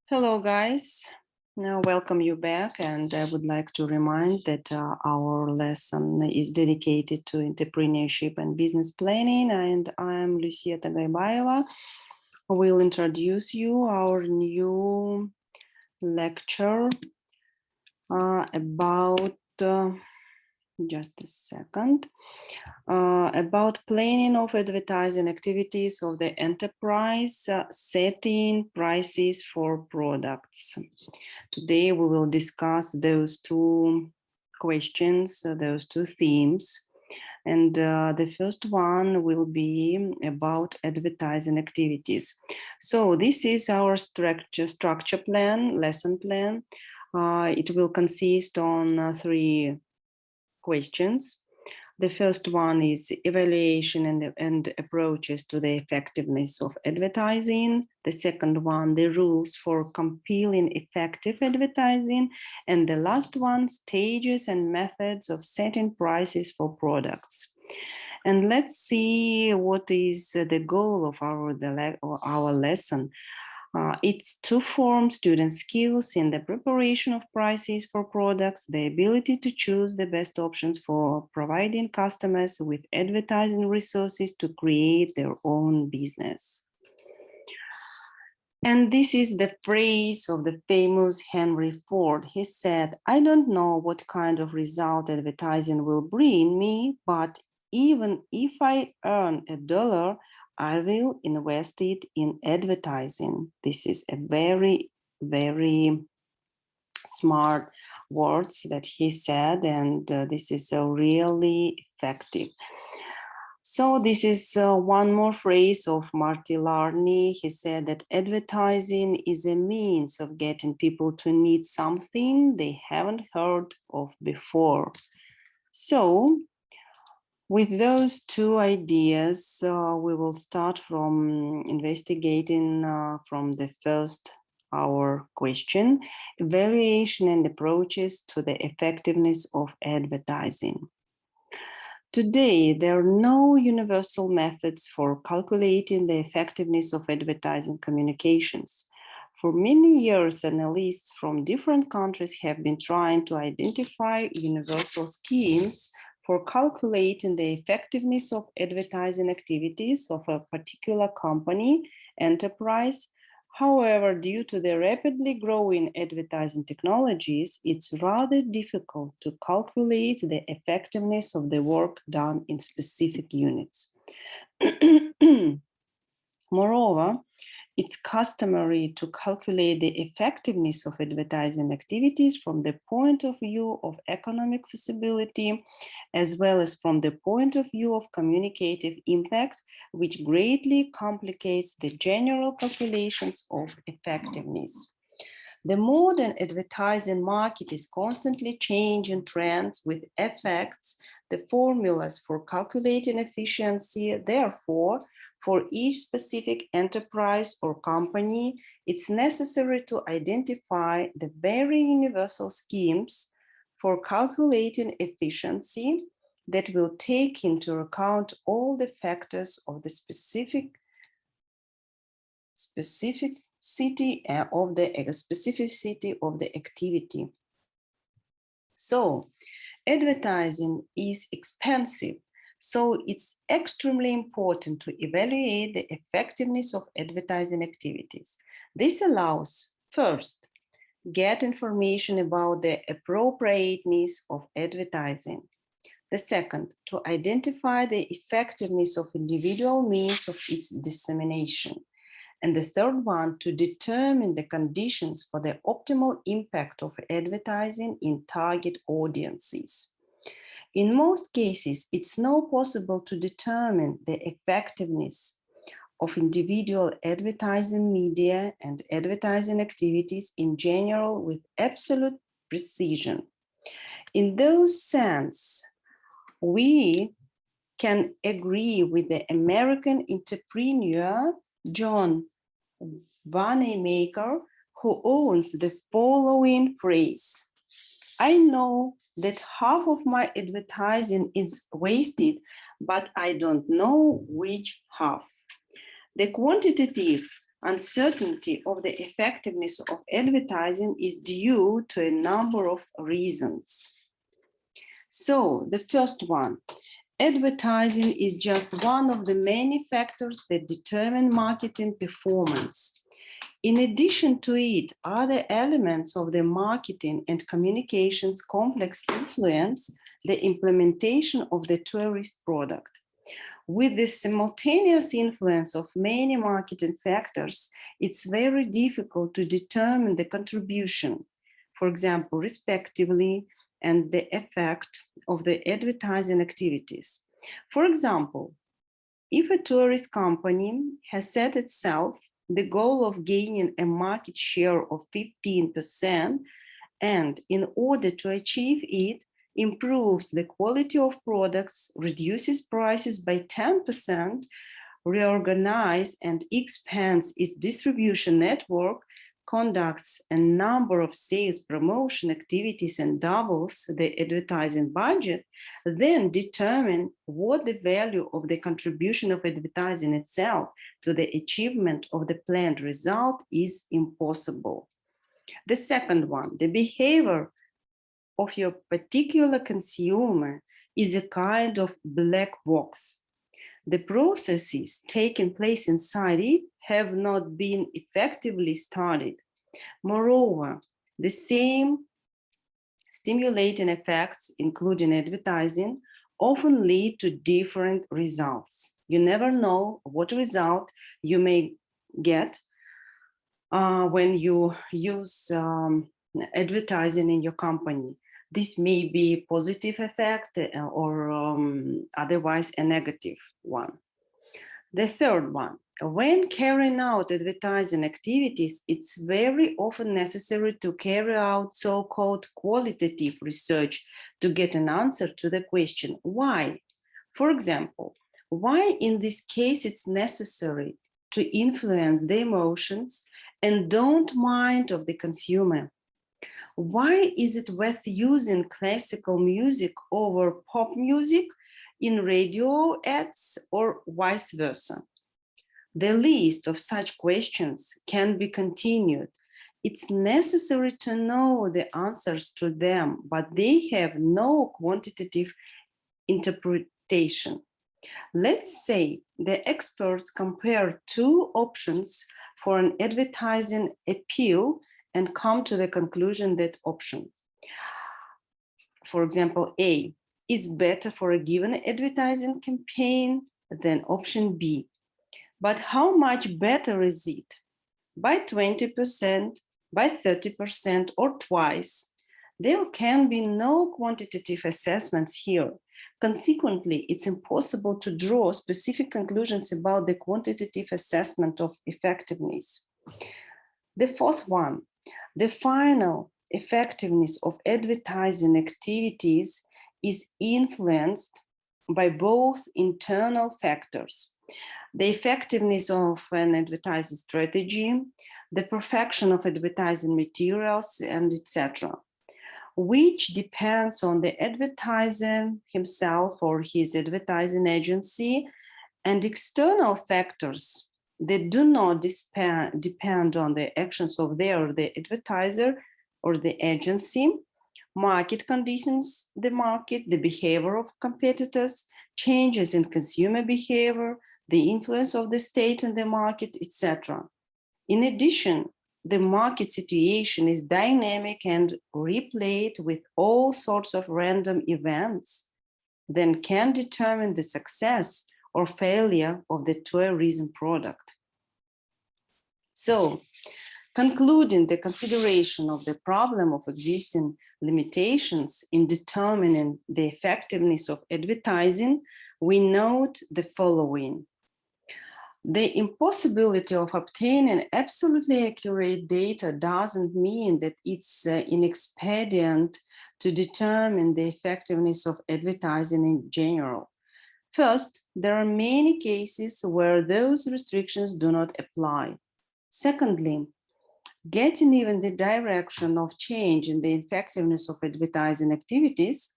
Hello, guys. Now, welcome you back, and I would like to remind that our lesson is dedicated to entrepreneurship and business planning, and I'm Lucia Tagaybayeva. We'll introduce you our new lecture about just a second. About planning of advertising activities of the enterprise, setting prices for products. Today we will discuss those two questions, those two themes. And the first one will be about advertising activities. So this is our structure plan, lesson plan. It will consist on three questions. The first one is evaluation and approaches to the effectiveness of advertising. The second one, the rules for compelling effective advertising. And the last one, stages and methods of setting prices for products. And let's see what is the goal of our lesson. It's to form student skills in the preparation of prices for products, the ability to choose the best options for providing customers with advertising resources to create their own business. And this is the phrase of the famous Henry Ford. He said, "I don't know what kind of result advertising will bring me, but even if I earn $1, I will invest it in advertising." This is a very, very smart words that he said, and this is really effective. So this is one more phrase of Marty Larney. He said that advertising is a means of getting people to need something they haven't heard of before. So with those two ideas, we will start from investigating from the first our question, evaluation and approaches to the effectiveness of advertising. Today, there are no universal methods for calculating the effectiveness of advertising communications. For many years, analysts from different countries have been trying to identify universal schemes for calculating the effectiveness of advertising activities of a particular company, enterprise. However, due to the rapidly growing advertising technologies, it's rather difficult to calculate the effectiveness of the work done in specific units. Moreover, it's customary to calculate the effectiveness of advertising activities from the point of view of economic feasibility, as well as from the point of view of communicative impact, which greatly complicates the general calculations of effectiveness. The modern advertising market is constantly changing trends with effects. The formulas for calculating efficiency, therefore, for each specific enterprise or company, it's necessary to identify the very universal schemes for calculating efficiency that will take into account all the factors of the specificity of the activity. So, advertising is expensive. So it's extremely important to evaluate the effectiveness of advertising activities. This allows, first, get information about the appropriateness of advertising. The second, to identify the effectiveness of individual means of its dissemination. And the third one, to determine the conditions for the optimal impact of advertising in target audiences. In most cases, it's not possible to determine the effectiveness of individual advertising media and advertising activities in general with absolute precision. In those sense, we can agree with the American entrepreneur John Wanamaker, who owns the following phrase: "I know that half of my advertising is wasted, but I don't know which half." The quantitative Uncertainty of the effectiveness of advertising is due to a number of reasons. So the first one, advertising is just one of the many factors that determine marketing performance. In addition to it, other elements of the marketing and communications complex influence the implementation of the tourist product. With the simultaneous influence of many marketing factors, it's very difficult to determine the contribution, for example, respectively, and the effect of the advertising activities. For example, if a tourist company has set itself the goal of gaining a market share of 15%, and in order to achieve it, improves the quality of products, reduces prices by 10%, reorganizes and expands its distribution network, conducts a number of sales promotion activities and doubles the advertising budget, then determine what the value of the contribution of advertising itself to the achievement of the planned result is impossible. The second one, the behavior of your particular consumer is a kind of black box. The processes taking place inside it have not been effectively studied. Moreover, the same stimulating effects, including advertising, often lead to different results. You never know what result you may get when you use advertising in your company. This may be a positive effect or otherwise a negative one. The third one, when carrying out advertising activities, it's very often necessary to carry out so-called qualitative research to get an answer to the question, why? For example, why in this case it's necessary to influence the emotions and don't mind of the consumer? Why is it worth using classical music over pop music in radio ads or vice versa? The list of such questions can be continued. It's necessary to know the answers to them, but they have no quantitative interpretation. Let's say the experts compare two options for an advertising appeal and come to the conclusion that option, for example, A, is better for a given advertising campaign than option B. But how much better is it? By 20%, by 30%, or twice? There can be no quantitative assessments here. Consequently, it's impossible to draw specific conclusions about the quantitative assessment of effectiveness. The fourth one, the final effectiveness of advertising activities is influenced by both internal factors: the effectiveness of an advertising strategy, the perfection of advertising materials, and etc., which depends on the advertiser himself or his advertising agency, and external factors that do not depend on the actions of the advertiser or the agency, market conditions, the market, the behavior of competitors, changes in consumer behavior, the influence of the state in the market, etc. In addition, the market situation is dynamic and replayed with all sorts of random events that can determine the success or failure of the tourism product. So, concluding the consideration of the problem of existing limitations in determining the effectiveness of advertising, we note the following. The impossibility of obtaining absolutely accurate data doesn't mean that it's inexpedient to determine the effectiveness of advertising in general. First, there are many cases where those restrictions do not apply. Secondly, getting even the direction of change in the effectiveness of advertising activities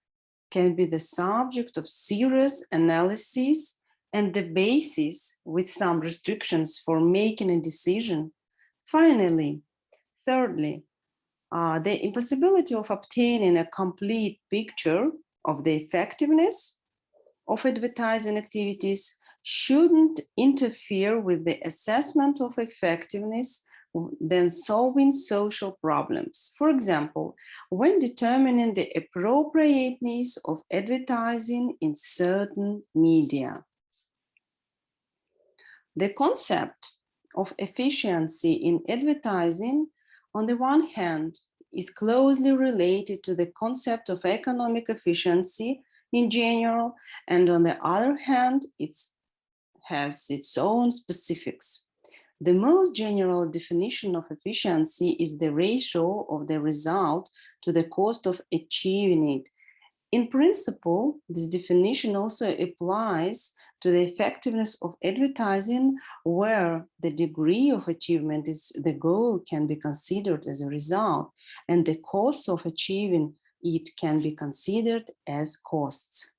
can be the subject of serious analysis and the basis with some restrictions for making a decision. Finally, thirdly, the impossibility of obtaining a complete picture of the effectiveness of advertising activities shouldn't interfere with the assessment of effectiveness than solving social problems. For example, when determining the appropriateness of advertising in certain media. The concept of efficiency in advertising, on the one hand, is closely related to the concept of economic efficiency in general, and on the other hand, it has its own specifics. The most general definition of efficiency is the ratio of the result to the cost of achieving it. In principle, this definition also applies to the effectiveness of advertising, where the degree of achievement is the goal can be considered as a result, and the cost of achieving it can be considered as costs.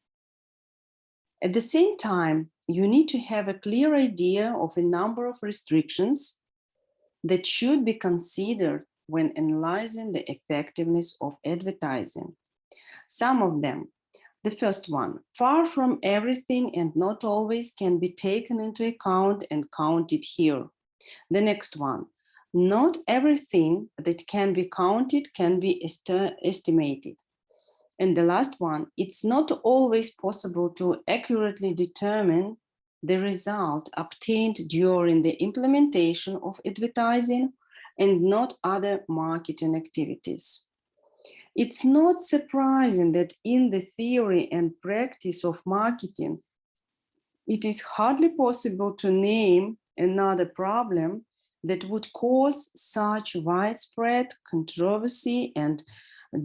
At the same time, you need to have a clear idea of a number of restrictions that should be considered when analyzing the effectiveness of advertising. Some of them. The first one, far from everything and not always can be taken into account and counted here. The next one, not everything that can be counted can be estimated. And the last one, it's not always possible to accurately determine the result obtained during the implementation of advertising and not other marketing activities. It's not surprising that in the theory and practice of marketing, it is hardly possible to name another problem that would cause such widespread controversy and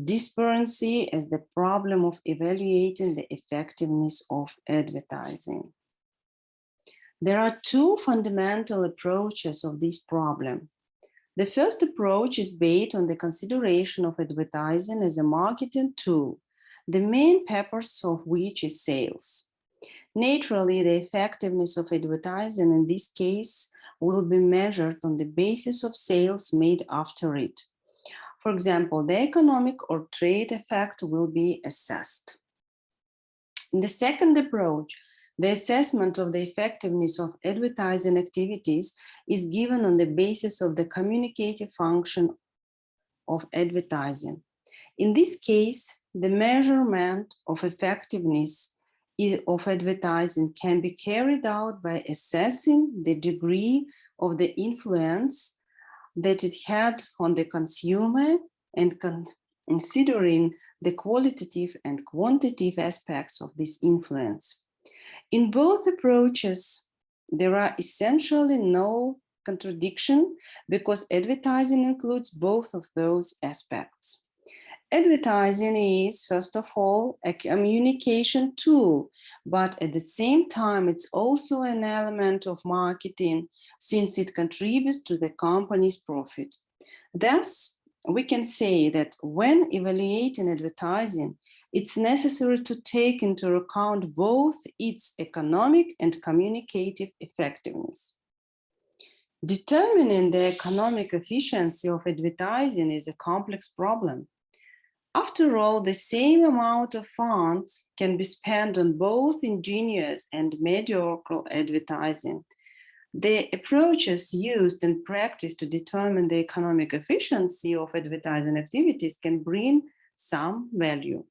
disparity as the problem of evaluating the effectiveness of advertising. There are two fundamental approaches of this problem. The first approach is based on the consideration of advertising as a marketing tool, the main purpose of which is sales. Naturally, the effectiveness of advertising in this case will be measured on the basis of sales made after it. For example, the economic or trade effect will be assessed. In the second approach, the assessment of the effectiveness of advertising activities is given on the basis of the communicative function of advertising. In this case, the measurement of effectiveness of advertising can be carried out by assessing the degree of the influence that it had on the consumer and considering the qualitative and quantitative aspects of this influence. In both approaches, there are essentially no contradiction because advertising includes both of those aspects. Advertising is, first of all, a communication tool, but at the same time, it's also an element of marketing since it contributes to the company's profit. Thus, we can say that when evaluating advertising, it's necessary to take into account both its economic and communicative effectiveness. Determining the economic efficiency of advertising is a complex problem. After all, the same amount of funds can be spent on both ingenious and mediocre advertising. The approaches used in practice to determine the economic efficiency of advertising activities can bring some value.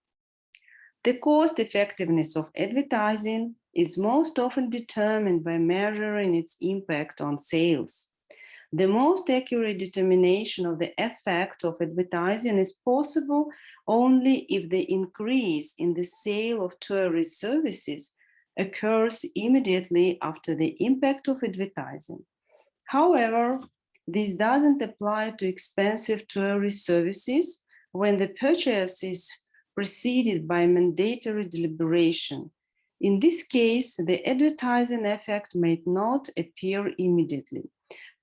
The cost effectiveness of advertising is most often determined by measuring its impact on sales. The most accurate determination of the effect of advertising is possible only if the increase in the sale of tourist services occurs immediately after the impact of advertising. However, this doesn't apply to expensive tourist services when the purchase is preceded by mandatory deliberation. In this case, the advertising effect may not appear immediately.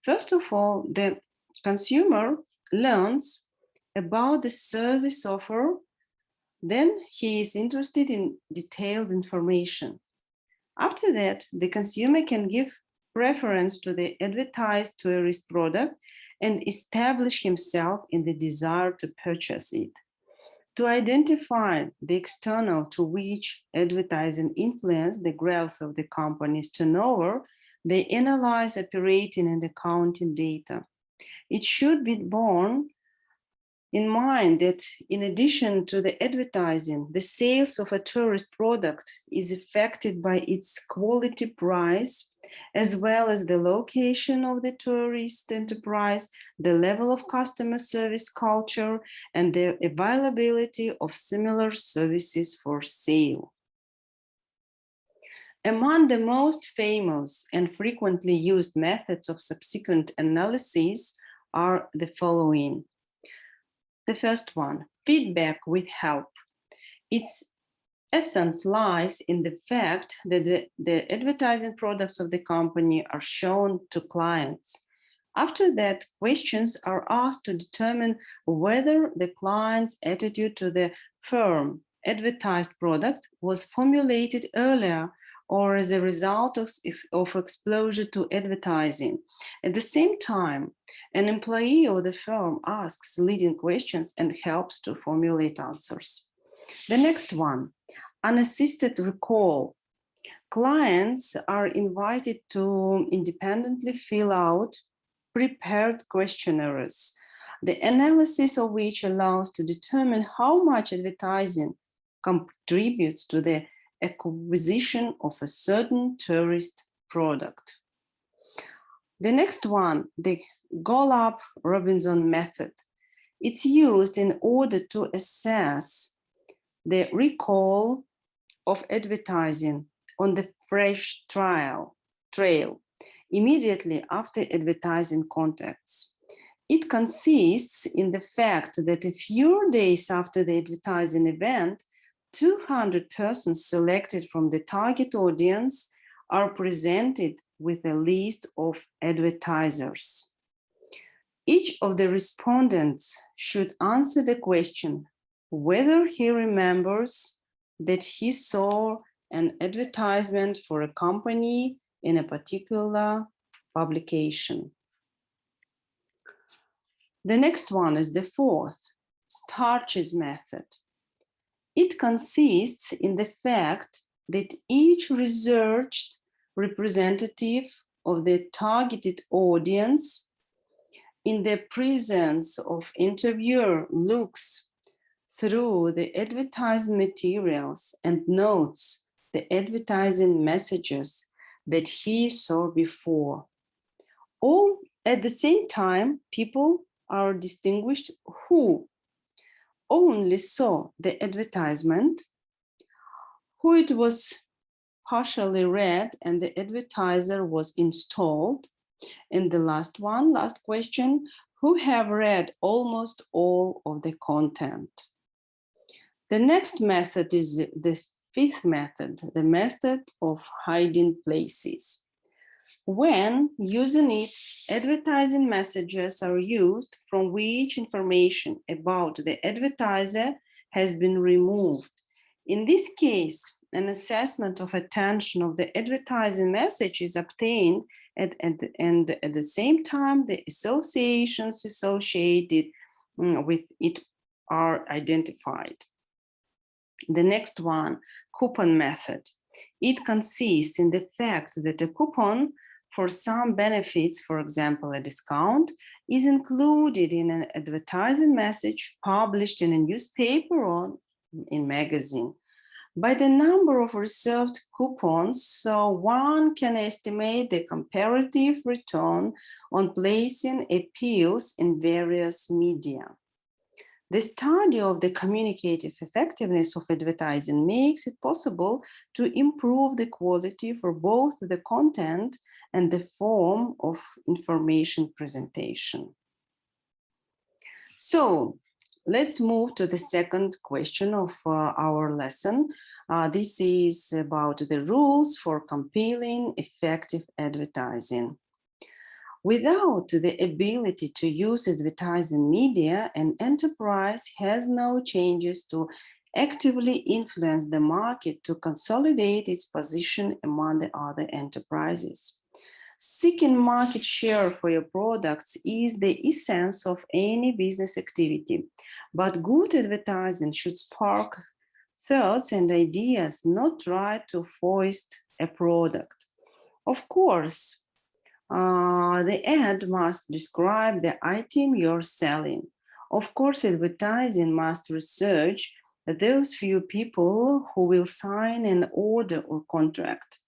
First of all, the consumer learns about the service offer, then he is interested in detailed information. After that, the consumer can give preference to the advertised tourist product and establish himself in the desire to purchase it. To identify the external to which advertising influence the growth of the company's turnover, they analyze operating and accounting data. It should be borne in mind that in addition to the advertising, the sales of a tourist product is affected by its quality, price, as well as the location of the tourist enterprise, the level of customer service culture, and the availability of similar services for sale. Among the most famous and frequently used methods of subsequent analysis are the following. The first one, feedback with help. Its essence lies in the fact that the advertising products of the company are shown to clients. After that, questions are asked to determine whether the client's attitude to the firm advertised product was formulated earlier or as a result of exposure to advertising. At the same time, an employee of the firm asks leading questions and helps to formulate answers. The next one, unassisted recall. Clients are invited to independently fill out prepared questionnaires, the analysis of which allows to determine how much advertising contributes to the acquisition of a certain tourist product. The next one, the Golub-Robinson method. It's used in order to assess the recall of advertising on the fresh trail immediately after advertising contacts. It consists in the fact that a few days after the advertising event, 200 persons selected from the target audience are presented with a list of advertisers. Each of the respondents should answer the question whether he remembers that he saw an advertisement for a company in a particular publication. The next one is the fourth, Starches method. It consists in the fact that each researched representative of the targeted audience in the presence of interviewer looks through the advertising materials and notes the advertising messages that he saw before. All at the same time, people are distinguished who only saw the advertisement, who it was partially read and the advertiser was installed, and the last question, who have read almost all of the content. The next method is the fifth method, the method of hiding places. When using it, advertising messages are used from which information about the advertiser has been removed. In this case, an assessment of attention of the advertising message is obtained and at the same time, the associations associated with it are identified. The next one, coupon method. It consists in the fact that a coupon for some benefits, for example, a discount, is included in an advertising message published in a newspaper or in magazine. By the number of reserved coupons, so one can estimate the comparative return on placing appeals in various media. The study of the communicative effectiveness of advertising makes it possible to improve the quality for both the content and the form of information presentation. So let's move to the second question of our lesson. This is about the rules for compelling effective advertising. Without the ability to use advertising media, an enterprise has no changes to actively influence the market to consolidate its position among the other enterprises. Seeking market share for your products is the essence of any business activity, but good advertising should spark thoughts and ideas, not try to foist a product. Of course, the ad must describe the item you're selling. Of course, advertising must research those few people who will sign an order or contract.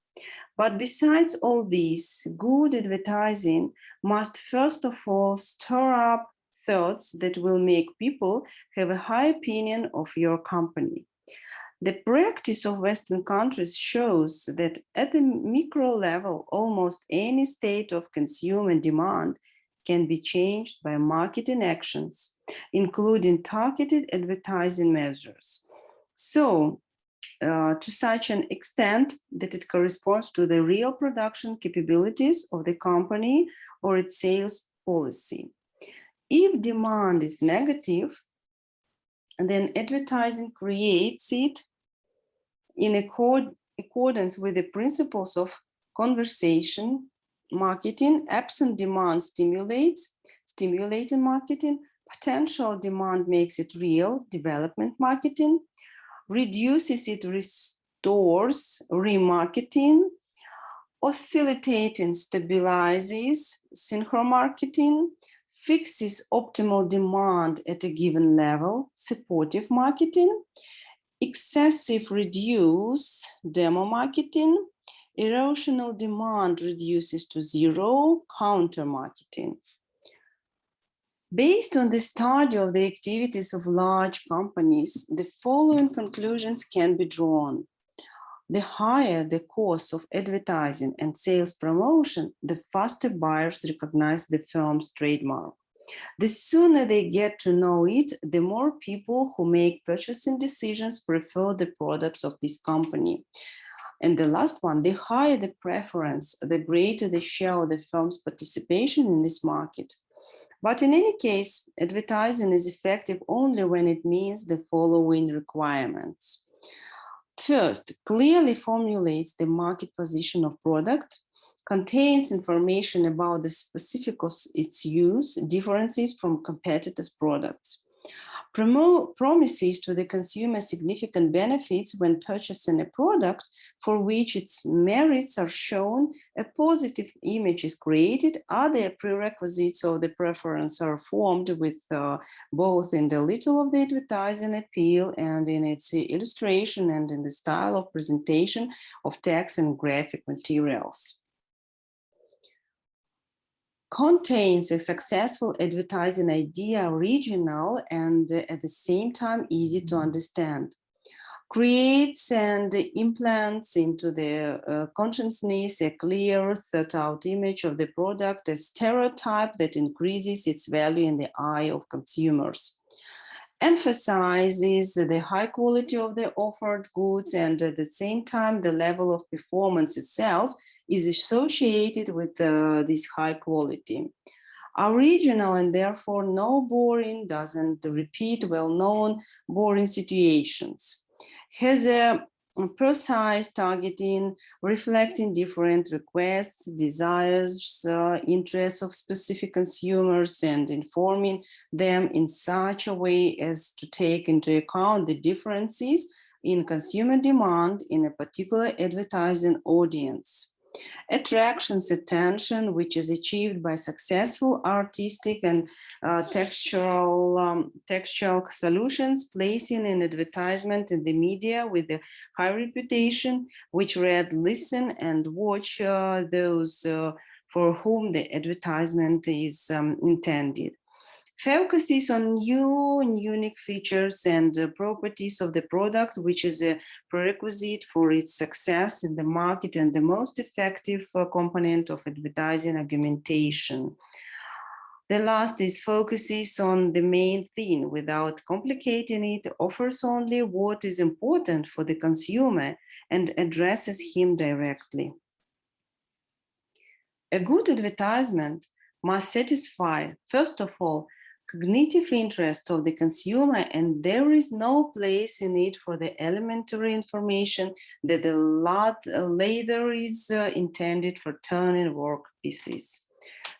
But besides all this, good advertising must first of all stir up thoughts that will make people have a high opinion of your company. The practice of Western countries shows that at the micro level, almost any state of consumer demand can be changed by marketing actions, including targeted advertising measures. So, to such an extent that it corresponds to the real production capabilities of the company or its sales policy. If demand is negative, then advertising creates it in accordance with the principles of conversation marketing. Absent demand stimulating marketing. Potential demand makes it real, development marketing. Reduces it, restores, remarketing. Oscillating stabilizes, synchromarketing. Fixes optimal demand at a given level, supportive marketing. Excessive reduce, demo marketing. Erosional demand reduces to zero, counter marketing. Based on the study of the activities of large companies, the following conclusions can be drawn. The higher the cost of advertising and sales promotion, the faster buyers recognize the firm's trademark. The sooner they get to know it, the more people who make purchasing decisions prefer the products of this company. And the last one, the higher the preference, the greater the share of the firm's participation in this market. But in any case, advertising is effective only when it meets the following requirements. First, clearly formulates the market position of product, contains information about the specifics of its use, differences from competitors' products. Promises to the consumer significant benefits when purchasing a product for which its merits are shown, a positive image is created, other prerequisites of the preference are formed with both in the little of the advertising appeal and in its illustration and in the style of presentation of text and graphic materials. Contains a successful advertising idea, original and at the same time easy to understand. Creates and implants into the consciousness a clear, thought-out image of the product, a stereotype that increases its value in the eye of consumers. Emphasizes the high quality of the offered goods and at the same time the level of performance itself is associated with this high quality. Original and therefore no boring, doesn't repeat well-known boring situations. Has a precise targeting, reflecting different requests, desires, interests of specific consumers and informing them in such a way as to take into account the differences in consumer demand in a particular advertising audience. Attractions attention, which is achieved by successful artistic and textual solutions, placing an advertisement in the media with a high reputation, which read, listen, and watch those for whom the advertisement is intended. Focuses on new and unique features and properties of the product, which is a prerequisite for its success in the market and the most effective component of advertising argumentation. The last is focuses on the main theme without complicating it, offers only what is important for the consumer and addresses him directly. A good advertisement must satisfy, first of all, cognitive interest of the consumer, and there is no place in it for the elementary information that a lot later is intended for turning work pieces.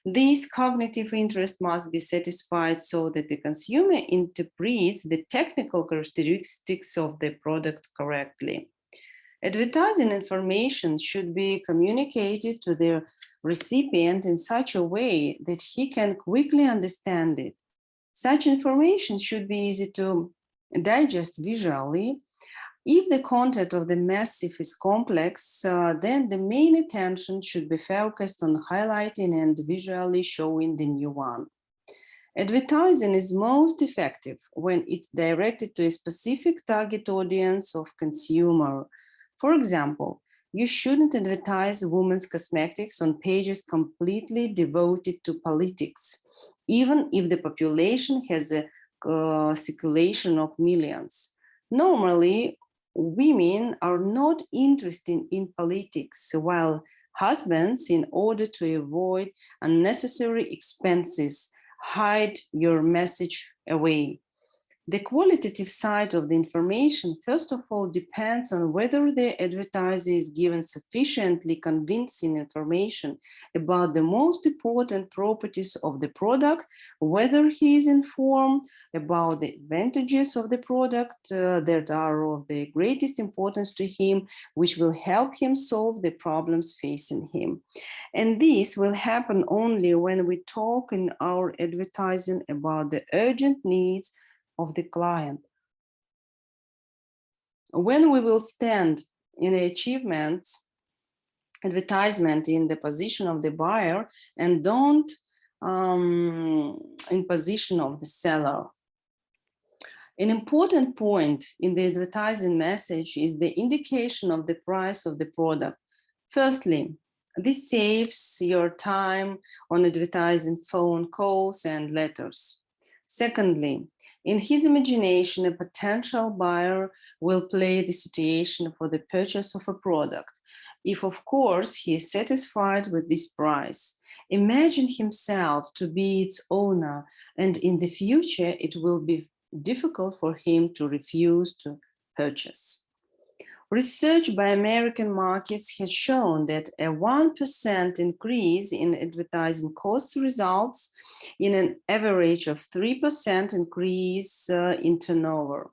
This cognitive interest must be satisfied so that the consumer interprets the technical characteristics of the product correctly. Advertising information should be communicated to the recipient in such a way that he can quickly understand it. Such information should be easy to digest visually. If the content of the massive is complex, then the main attention should be focused on highlighting and visually showing the new one. Advertising is most effective when it's directed to a specific target audience of consumer. For example, you shouldn't advertise women's cosmetics on pages completely devoted to politics, even if the population has a circulation of millions. Normally, women are not interested in politics, while husbands, in order to avoid unnecessary expenses, hide your message away. The qualitative side of the information, first of all, depends on whether the advertiser is given sufficiently convincing information about the most important properties of the product, whether he is informed about the advantages of the product that are of the greatest importance to him, which will help him solve the problems facing him. And this will happen only when we talk in our advertising about the urgent needs of the client. When we will stand in the achievements advertisement in the position of the buyer and don't in position of the seller. An important point in the advertising message is the indication of the price of the product. Firstly, this saves your time on advertising phone calls and letters. Secondly, in his imagination, a potential buyer will play the situation for the purchase of a product, if of course he is satisfied with this price. Imagine himself to be its owner, and in the future it will be difficult for him to refuse to purchase. Research by American markets has shown that a 1% increase in advertising costs results in an average of 3% increase in turnover.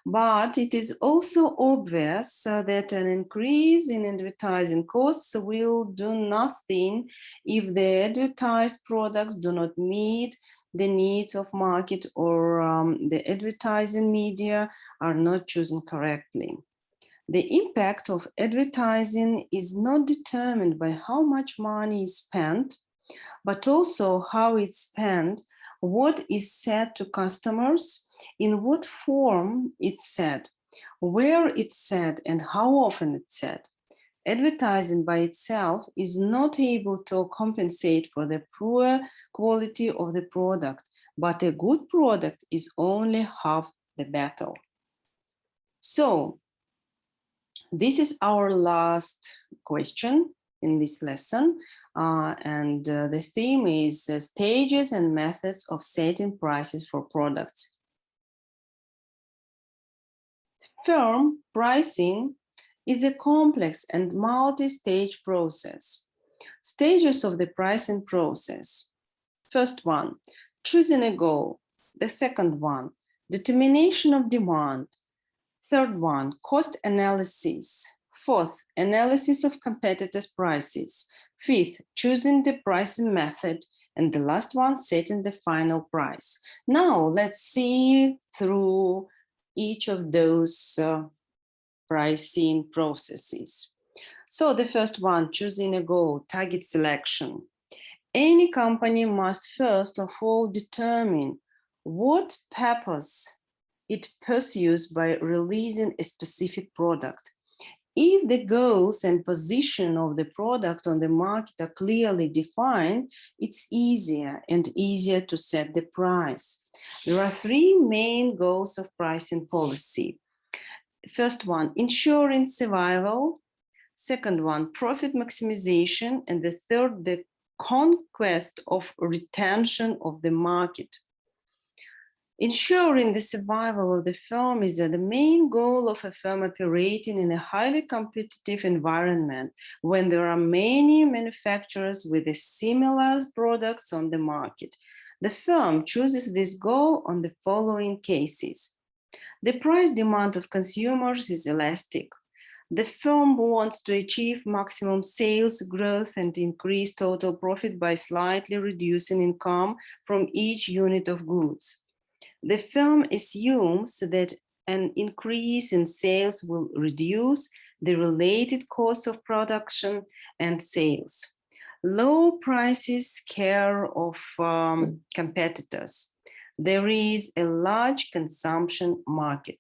But it is also obvious that an increase in advertising costs will do nothing if the advertised products do not meet the needs of market or the advertising media are not chosen correctly. The impact of advertising is not determined by how much money is spent, but also how it's spent, what is said to customers, in what form it's said, where it's said, and how often it's said. Advertising by itself is not able to compensate for the poor quality of the product, but a good product is only half the battle. So, this is our last question in this lesson, and the theme is stages and methods of setting prices for products. Firm pricing is a complex and multi-stage process. Stages of the pricing process. First one, choosing a goal. The second one, determination of demand. Third one, cost analysis. Fourth, analysis of competitors' prices. Fifth, choosing the pricing method. And the last one, setting the final price. Now, let's see through each of those pricing processes. So the first one, choosing a goal, target selection. Any company must first of all determine what purpose it pursues by releasing a specific product. If the goals and position of the product on the market are clearly defined, it's easier to set the price. There are three main goals of pricing policy. First one, ensuring survival. Second one, profit maximization. And the third, the conquest of retention of the market. Ensuring the survival of the firm is the main goal of a firm operating in a highly competitive environment when there are many manufacturers with similar products on the market. The firm chooses this goal on the following cases. The price demand of consumers is elastic. The firm wants to achieve maximum sales growth and increase total profit by slightly reducing income from each unit of goods. The firm assumes that an increase in sales will reduce the related cost of production and sales. Low prices scare off competitors. There is a large consumption market.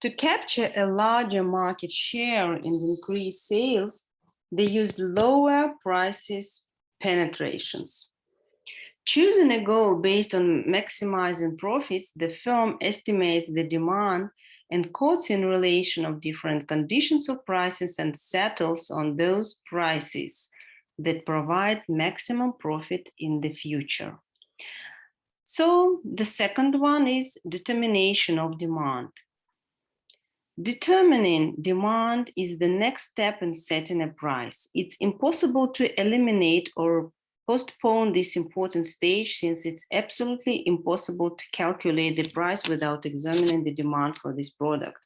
To capture a larger market share and increase sales, they use lower prices penetrations. Choosing a goal based on maximizing profits, the firm estimates the demand and quotes in relation of different conditions of prices and settles on those prices that provide maximum profit in the future. So the second one is determination of demand. Determining demand is the next step in setting a price. It's impossible to eliminate or postpone this important stage since it's absolutely impossible to calculate the price without examining the demand for this product.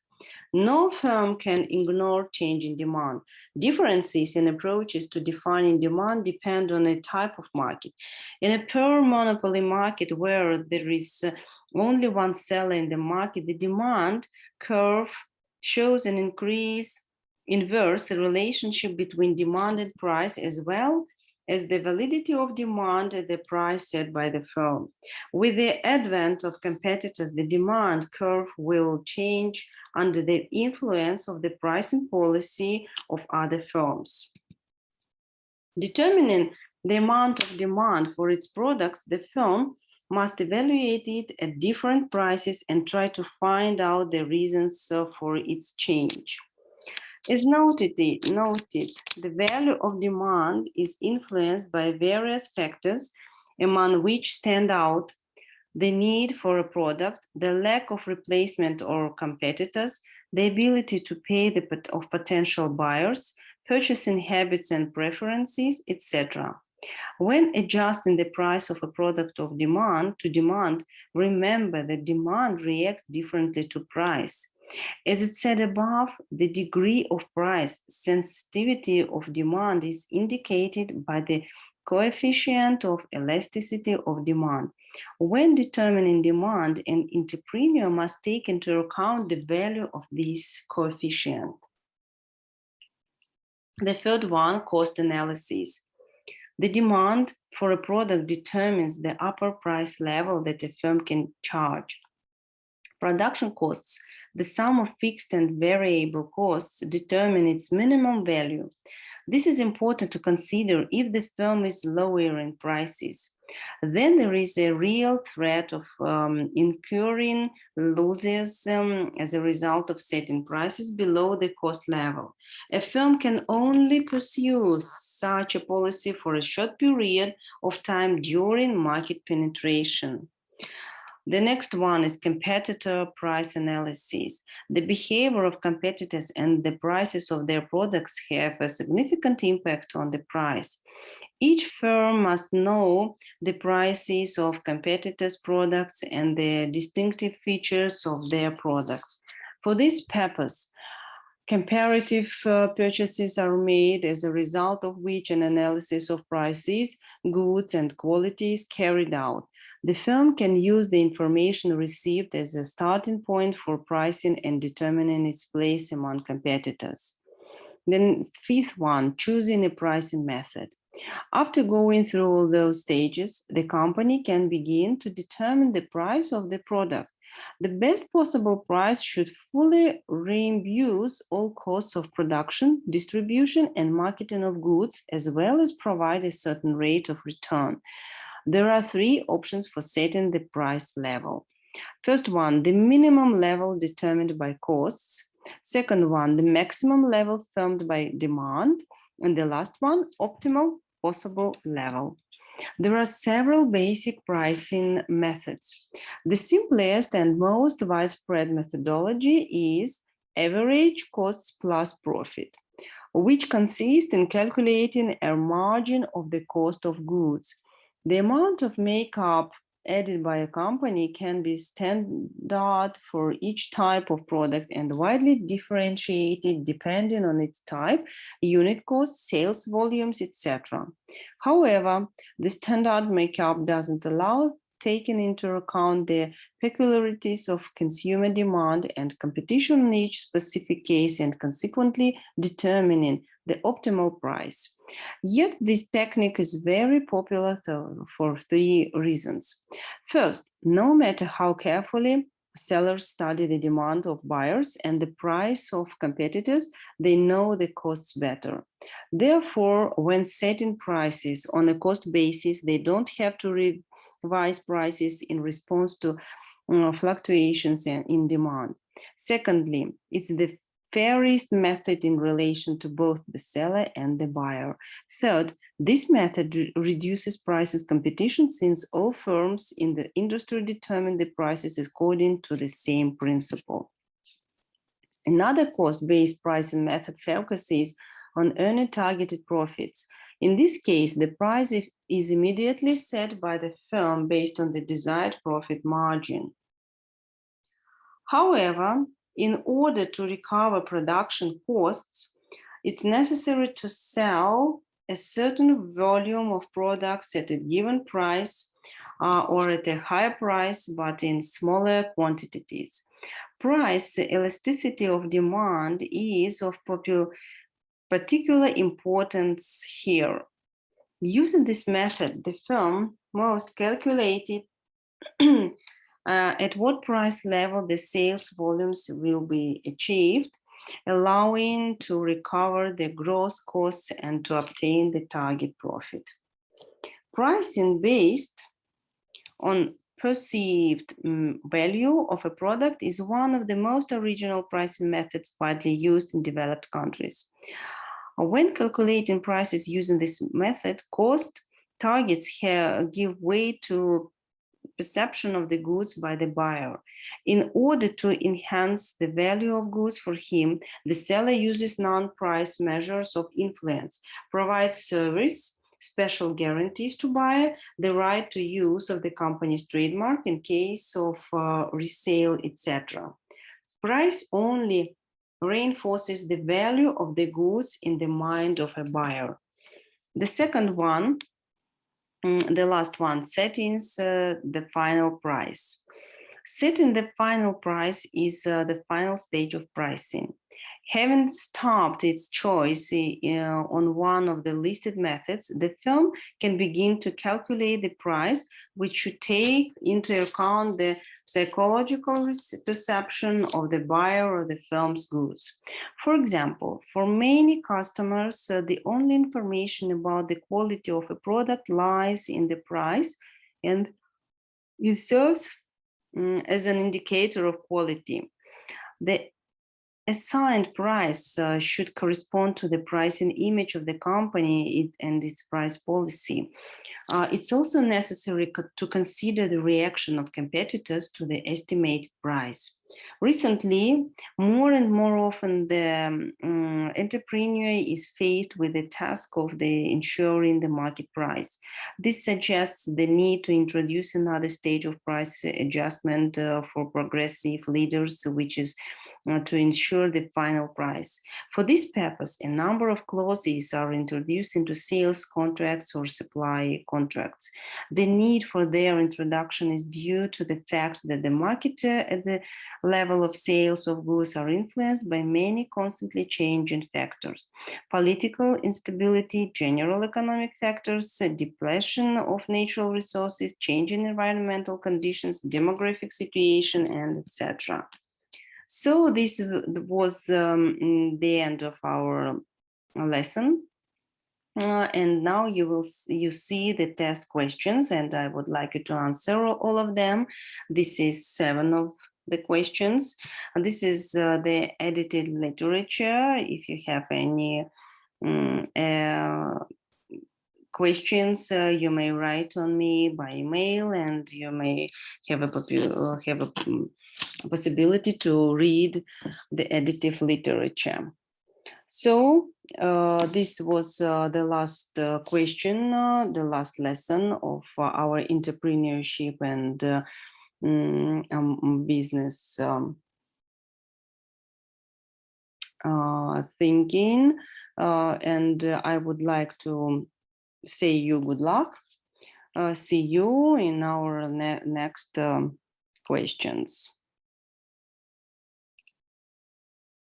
No firm can ignore changing demand. Differences in approaches to defining demand depend on a type of market. In a pure monopoly market where there is only one seller in the market, the demand curve shows an inverse relationship between demand and price, as well as the validity of demand at the price set by the firm. With the advent of competitors, the demand curve will change under the influence of the pricing policy of other firms. Determining the amount of demand for its products, the firm must evaluate it at different prices and try to find out the reasons for its change. As noted, the value of demand is influenced by various factors, among which stand out the need for a product, the lack of replacement or competitors, the ability to pay of potential buyers, purchasing habits and preferences, etc. When adjusting the price of a product of demand to demand, remember that demand reacts differently to price. As it said above, the degree of price sensitivity of demand is indicated by the coefficient of elasticity of demand. When determining demand, an entrepreneur must take into account the value of this coefficient. The third one, cost analysis. The demand for a product determines the upper price level that a firm can charge. Production costs, the sum of fixed and variable costs, determine its minimum value. This is important to consider if the firm is lowering prices. Then there is a real threat of incurring losses as a result of setting prices below the cost level. A firm can only pursue such a policy for a short period of time during market penetration. The next one is competitor price analysis. The behavior of competitors and the prices of their products have a significant impact on the price. Each firm must know the prices of competitors' products and the distinctive features of their products. For this purpose, comparative purchases are made, as a result of which an analysis of prices, goods, and quality is carried out. The firm can use the information received as a starting point for pricing and determining its place among competitors. Then fifth one, choosing a pricing method. After going through all those stages, the company can begin to determine the price of the product. The best possible price should fully reimburse all costs of production, distribution, and marketing of goods, as well as provide a certain rate of return. There are three options for setting the price level. First one, the minimum level determined by costs. Second one, the maximum level firmed by demand. And the last one, optimal possible level. There are several basic pricing methods. The simplest and most widespread methodology is average costs plus profit, which consists in calculating a margin of the cost of goods. The amount of makeup added by a company can be standard for each type of product and widely differentiated depending on its type, unit cost, sales volumes, etc. However, the standard makeup doesn't allow taking into account the peculiarities of consumer demand and competition in each specific case and consequently determining the optimal price. Yet this technique is very popular for three reasons. First, no matter how carefully sellers study the demand of buyers and the price of competitors, they know the costs better. Therefore, when setting prices on a cost basis, they don't have to revise prices in response to fluctuations in demand. Secondly, it's the fairest method in relation to both the seller and the buyer. Third, this method reduces prices competition since all firms in the industry determine the prices according to the same principle. Another cost-based pricing method focuses on earning targeted profits. In this case, the price is immediately set by the firm based on the desired profit margin. However, in order to recover production costs, it's necessary to sell a certain volume of products at a given price or at a higher price, but in smaller quantities. Price elasticity of demand is of particular importance here. Using this method, the firm most calculated at what price level the sales volumes will be achieved, allowing to recover the gross costs and to obtain the target profit. Pricing based on perceived value of a product is one of the most original pricing methods widely used in developed countries. When calculating prices using this method, cost targets give way to perception of the goods by the buyer. In order to enhance the value of goods for him, the seller uses non-price measures of influence, provides service, special guarantees to buyer, the right to use of the company's trademark in case of resale, etc. Price only reinforces the value of the goods in the mind of a buyer. The second one, the last one, settings the final price. Setting the final price is the final stage of pricing. Having stopped its choice on one of the listed methods, the firm can begin to calculate the price, which should take into account the psychological perception of the buyer or the firm's goods. For example, for many customers, the only information about the quality of a product lies in the price, and it serves as an indicator of quality. The assigned price should correspond to the pricing image of the company and its price policy. It's also necessary to consider the reaction of competitors to the estimated price. Recently, more and more often, the entrepreneur is faced with the task of ensuring the market price. This suggests the need to introduce another stage of price adjustment for progressive leaders, which is to ensure the final price. For this purpose, a number of clauses are introduced into sales contracts or supply contracts. The need for their introduction is due to the fact that the market at the level of sales of goods are influenced by many constantly changing factors: political instability, general economic factors, depletion of natural resources, changing environmental conditions, demographic situation, and etc. So this was the end of our lesson. And now you see the test questions, and I would like you to answer all of them. This is 7 of the questions. This is the edited literature. If you have any questions, you may write on me by email, and you may have a possibility to read the additive literature. So this was the last question, the last lesson of our entrepreneurship and business thinking. And I would like to say you good luck. See you in our next questions.